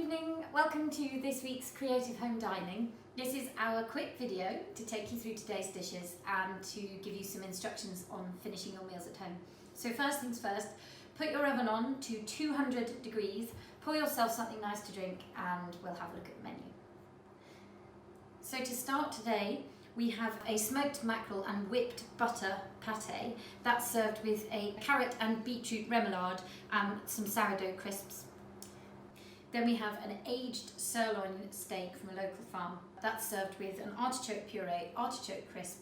evening, welcome to this week's Creative Home Dining. This is our quick video to take you through today's dishes and to give you some instructions on finishing your meals at home. So first things first, put your oven on to 200 degrees, pour yourself something nice to drink and we'll have a look at the menu. So to start today, we have a smoked mackerel and whipped butter pate that's served with a carrot and beetroot remoulade and some sourdough crisps. Then we have an aged sirloin steak from a local farm. That's served with an artichoke puree, artichoke crisp,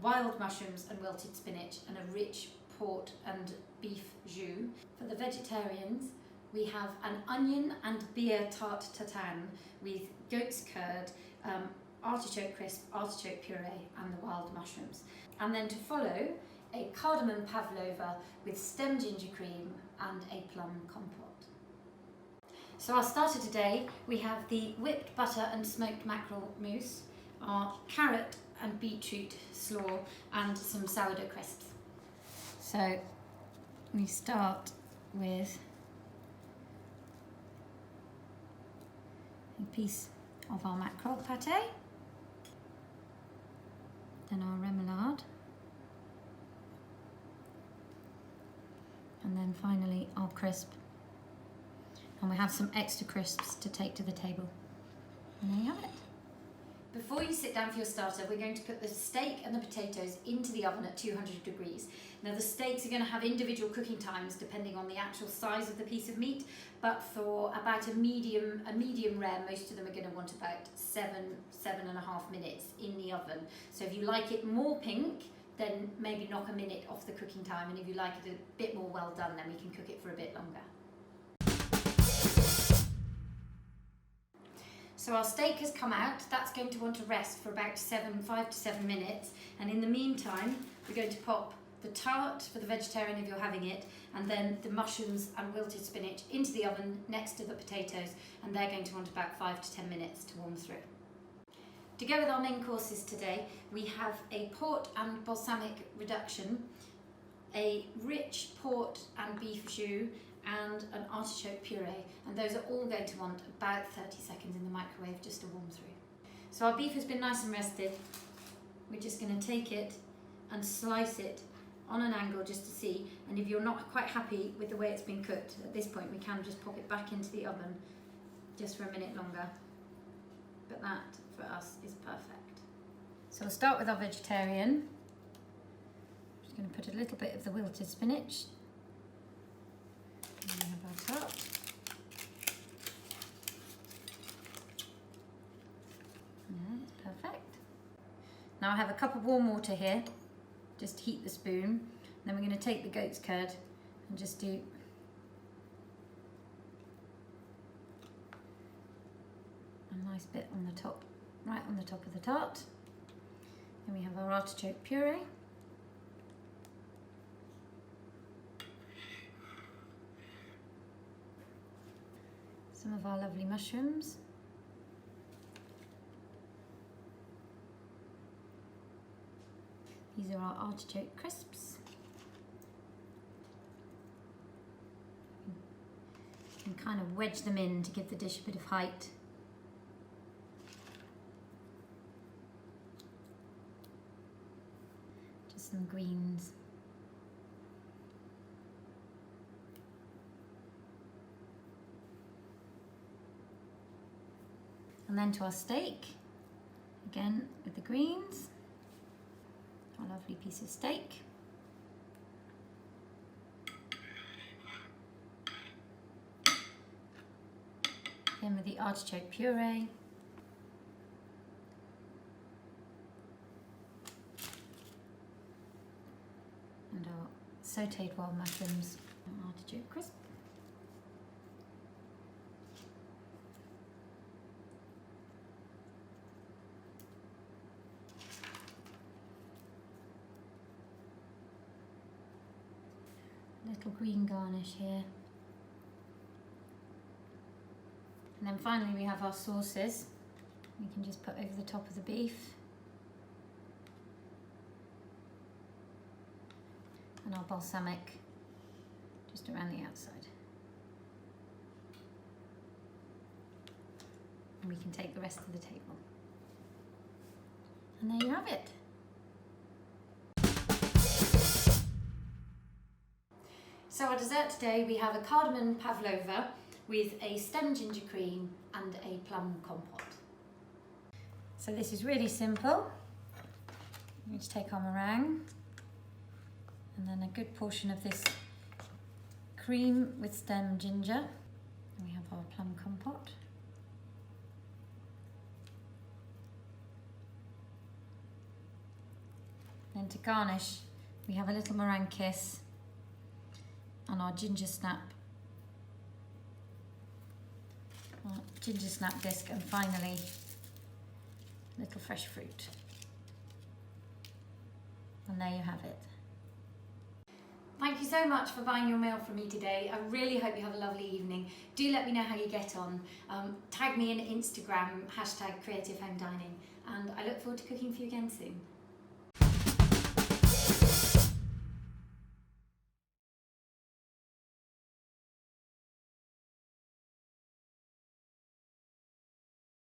wild mushrooms and wilted spinach, and a rich port and beef jus. For the vegetarians, we have an onion and beer tarte tatin with goat's curd, artichoke crisp, artichoke puree and the wild mushrooms. And then to follow, a cardamom pavlova with stem ginger cream and a plum compote. So our starter today, we have the whipped butter and smoked mackerel mousse, our carrot and beetroot slaw and some sourdough crisps. So we start with a piece of our mackerel pate, then our remoulade, and then finally our crisp. And we have some extra crisps to take to the table. And there you have it. Before you sit down for your starter, we're going to put the steak and the potatoes into the oven at 200 degrees. Now the steaks are going to have individual cooking times depending on the actual size of the piece of meat, but for about a medium rare, most of them are going to want about 7.5 minutes in the oven. So if you like it more pink, then maybe knock a minute off the cooking time, and if you like it a bit more well done, then we can cook it for a bit longer. So our steak has come out. That's going to want to rest for about 5 to 7 minutes. And in the meantime, we're going to pop the tart for the vegetarian if you're having it, and then the mushrooms and wilted spinach into the oven next to the potatoes, and they're going to want about 5 to 10 minutes to warm through. To go with our main courses today, we have a port and balsamic reduction, a rich port and beef jus, and an artichoke puree, and those are all going to want about 30 seconds in the microwave just to warm through. So our beef has been nice and rested. We're just going to take it and slice it on an angle just to see, and if you're not quite happy with the way it's been cooked at this point, we can just pop it back into the oven just for a minute longer, but that for us is perfect. So we'll start with our vegetarian. I'm just going to put a little bit of the wilted spinach. And about that. Yeah, that's perfect. Now I have a cup of warm water here. Just heat the spoon. Then we're going to take the goat's curd and just do a nice bit on the top, right on the top of the tart. Then we have our artichoke puree. Some of our lovely mushrooms. These are our artichoke crisps. You can kind of wedge them in to give the dish a bit of height. Just some greens. And then to our steak, again with the greens, our lovely piece of steak. Then with the artichoke puree. And our sautéed wild mushrooms and artichoke crisp. Little green garnish here. And then finally we have our sauces. We can just put over the top of the beef. And our balsamic just around the outside. and we can take the rest to the table. And there you have it. So our dessert today, we have a cardamom pavlova with a stem ginger cream and a plum compote. So this is really simple. We just take our meringue and then a good portion of this cream with stem ginger. And we have our plum compote. Then to garnish, we have a little meringue kiss on our ginger snap disc, and finally little fresh fruit. And there you have it. Thank you so much for buying your meal from me today. I really hope you have a lovely evening. Do let me know how you get on. Tag me in Instagram, #CreativeHomeDining, and I look forward to cooking for you again soon.